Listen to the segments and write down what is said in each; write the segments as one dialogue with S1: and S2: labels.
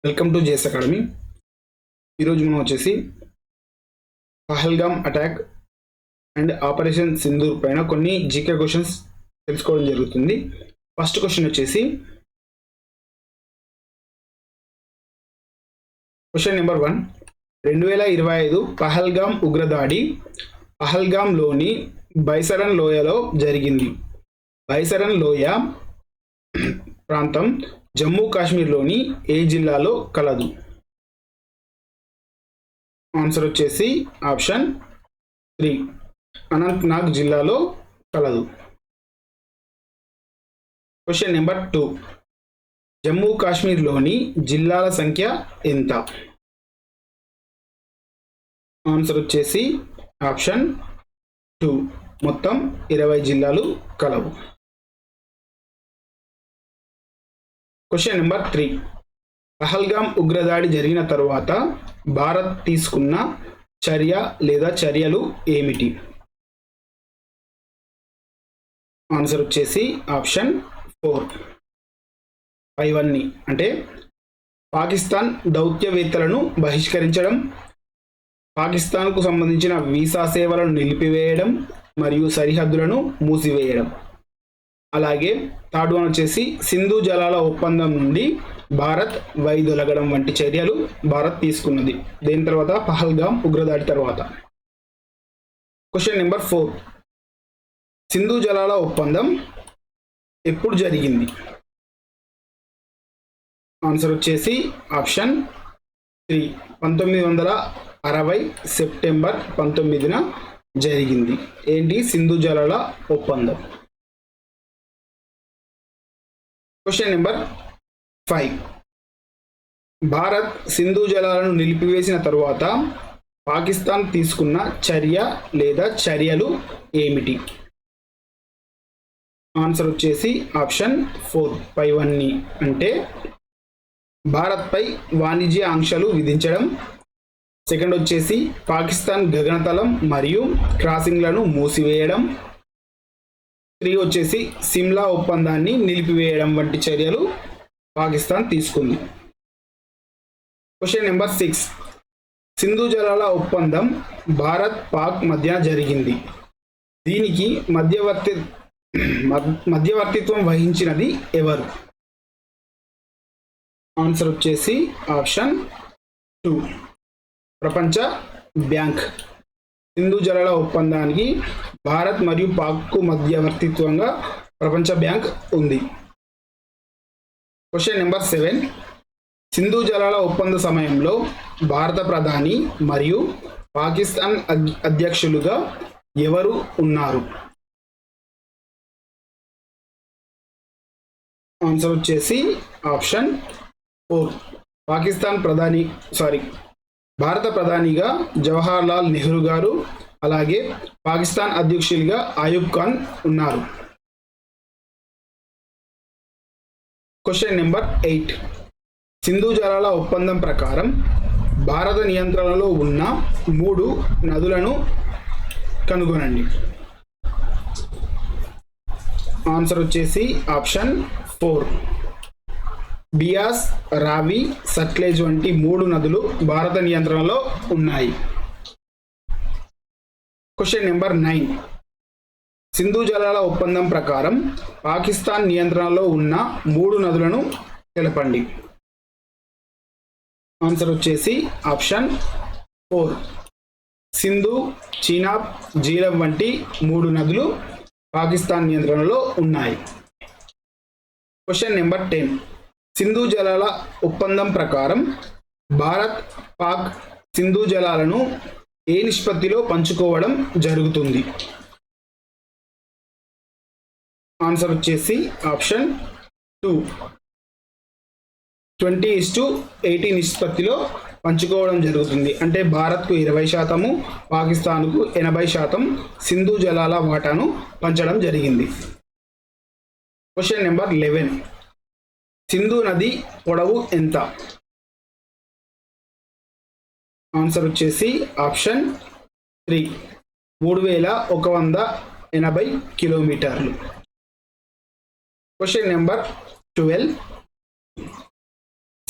S1: Welcome to JS academy. ఈరోజు మనం వచ్చేసి Pahalgam attack and operation Sindoor పైన కొన్ని జీకే క్వశ్చన్స్ తెలుసుకోవడం జరుగుతుంది. ఫస్ట్ క్వశ్చన్ వచ్చేసి క్వశ్చన్ నెంబర్ 1. 2025 పహల్గామ్ ఉగ్రదాడి పహల్గామ్లోని బైసరన్ లోయలో జరిగింది. బైసరన్ లోయ ప్రాంతం జమ్మూ కాశ్మీర్లోని ఏ జిల్లాలో కలదు? ఆన్సర్ వచ్చేసి ఆప్షన్ 3 అనంతనాగ్ జిల్లాలో కలదు. Question number 2. జమ్మూ కాశ్మీర్లోని జిల్లాల సంఖ్య ఎంత? ఆన్సర్ వచ్చేసి ఆప్షన్ 2 మొత్తం 20 జిల్లాలు కలవు. Question number 3. పహల్గామ్ ఉగ్రదాడి జరిగిన తరువాత భారత్ తీసుకున్న చర్య లేదా చర్యలు ఏమిటి? ఆన్సర్ వచ్చేసి ఆప్షన్ 4 పైవన్నీ అంటే పాకిస్తాన్ దౌత్యవేత్తలను బహిష్కరించడం, పాకిస్తాన్కు సంబంధించిన వీసా సేవలను నిలిపివేయడం మరియు సరిహద్దులను మూసివేయడం. అలాగే థర్డ్ వన్ వచ్చేసి సింధు జలాల ఒప్పందం నుండి భారత్ వైదొలగడం వంటి చర్యలు భారత్ తీసుకున్నది. దీని తర్వాత పహల్గామ్ ఉగ్రదాడి తర్వాత. Question number 4. సింధు జలాల ఒప్పందం ఎప్పుడు జరిగింది? ఆన్సర్ వచ్చేసి ఆప్షన్ 3 1960 సెప్టెంబర్ 19న జరిగింది. ఏంటి సింధు జలాల ఒప్పందం? Question number 5. భారత్ సింధు జలాలను నిలిపివేసిన తరువాత పాకిస్తాన్ తీసుకున్న చర్య లేదా చర్యలు ఏమిటి? ఆన్సర్ వచ్చేసి ఆప్షన్ 4 పైవన్నీ అంటే భారత్పై వాణిజ్య ఆంక్షలు విధించడం, సెకండ్ వచ్చేసి పాకిస్తాన్ గగనతలం మరియు క్రాసింగ్లను మూసివేయడం, 3 వచ్చేసి సిమ్లా ఒప్పందాన్ని నిలిపివేయడం వంటి చర్యలు పాకిస్తాన్ తీసుకుంది. Question number 6. సింధు జలాల ఒప్పందం భారత్ పాక్ మధ్య జరిగింది. దీనికి మధ్యవర్తిత్వం వహించినది ఎవరు? ఆన్సర్ వచ్చేసి ఆప్షన్ 2 ప్రపంచ బ్యాంక్. సింధు జలాల ఒప్పందానికి భారత్ మరియు పాక్కు మధ్యవర్తిత్వంగా ప్రపంచ బ్యాంక్ ఉంది. Question number 7. సింధు జలాల ఒప్పంద సమయంలో భారత ప్రధాని మరియు పాకిస్తాన్ అధ్యక్షులుగా ఎవరు ఉన్నారు? ఆన్సర్ వచ్చేసి ఆప్షన్ 4 భారత ప్రధానిగా జవహర్ లాల్ నెహ్రూ గారు, అలాగే పాకిస్తాన్ అధ్యక్షులుగా అయూబ్ ఖాన్ ఉన్నారు. Question number 8. సింధు జలాల ఒప్పందం ప్రకారం భారత నియంత్రణలో ఉన్న 3 నదులను కనుగొనండి. ఆన్సర్ వచ్చేసి ఆప్షన్ 4 బియాస్, రావి, సట్లెజ్ వంటి 3 నదులు భారత నియంత్రణలో ఉన్నాయి. Question number 9. సింధు జలాల ఒప్పందం ప్రకారం పాకిస్తాన్ నియంత్రణలో ఉన్న 3 నదులను తెలపండి. ఆన్సర్ వచ్చేసి ఆప్షన్ 4 సింధు, చీనాబ్, జీలం వంటి 3 నదులు పాకిస్తాన్ నియంత్రణలో ఉన్నాయి. Question number 10. సింధు జలాల ఒప్పందం ప్రకారం భారత్ పాక్ సింధు జలాలను ఏ నిష్పత్తిలో పంచుకోవడం జరుగుతుంది? ఆన్సర్ వచ్చేసి ఆప్షన్ 2 20:80 నిష్పత్తిలో పంచుకోవడం జరుగుతుంది. అంటే భారత్కు 20%, పాకిస్తాన్కు 80% సింధు జలాల వాటాను పంచడం జరిగింది. Question number 11. సింధు నది పొడవు ఎంత? ఆన్సర్ వచ్చేసి ఆప్షన్ 3 3180 కిలోమీటర్లు. Question number 12.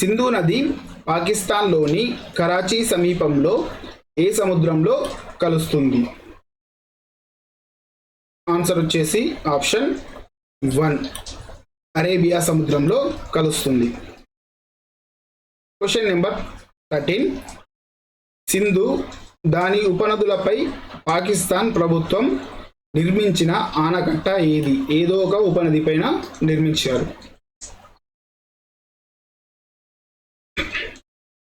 S1: సింధు నది పాకిస్తాన్లోని కరాచీ సమీపంలో ఏ సముద్రంలో కలుస్తుంది? ఆన్సర్ వచ్చేసి ఆప్షన్ 1 అరేబియా సముద్రంలో కలుస్తుంది. Question number 13. సింధు దాని ఉపనదులపై పాకిస్తాన్ ప్రభుత్వం నిర్మించిన ఆనకట్ట ఏది? ఏదో ఒక ఉపనది పైన నిర్మించారు.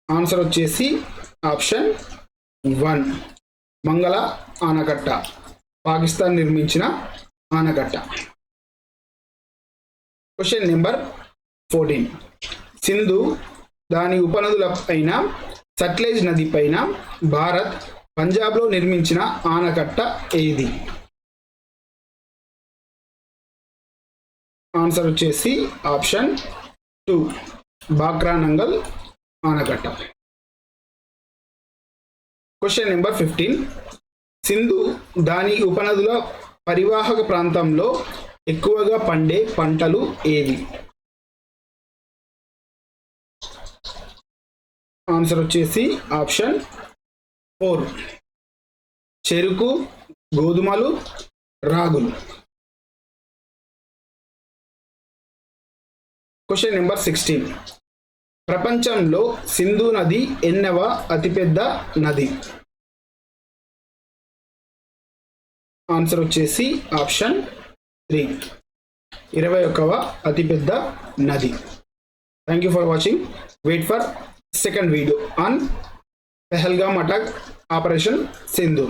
S1: ఆన్సర్ వచ్చేసి ఆప్షన్ 1 మంగళ ఆనకట్ట, పాకిస్తాన్ నిర్మించిన ఆనకట్ట. Question number 14. సింధు దాని ఉపనదుల పైన సట్లెజ్ నది పైన భారత్ పంజాబ్లో నిర్మించిన ఆనకట్ట ఏది? ఆన్సర్ వచ్చేసి ఆప్షన్ 2 బాక్రా నంగల్ ఆనకట్ట. Question number 15. సింధు దాని ఉపనదుల పరివాహక ప్రాంతంలో ఎక్కువగా పండే పంటలు ఏవి? ఆన్సర్ వచ్చేసి ఆప్షన్ 4 చెరుకు, గోధుమలు, రాగులు. Question number 16. ప్రపంచంలో సింధు నది ఎన్నవ అతిపెద్ద నది? ఆన్సర్ వచ్చేసి ఆప్షన్ 3 21వ అతిపెద్ద నది. Thank you for watching. Wait for second video on Pahalgam attack Operation Sindhu.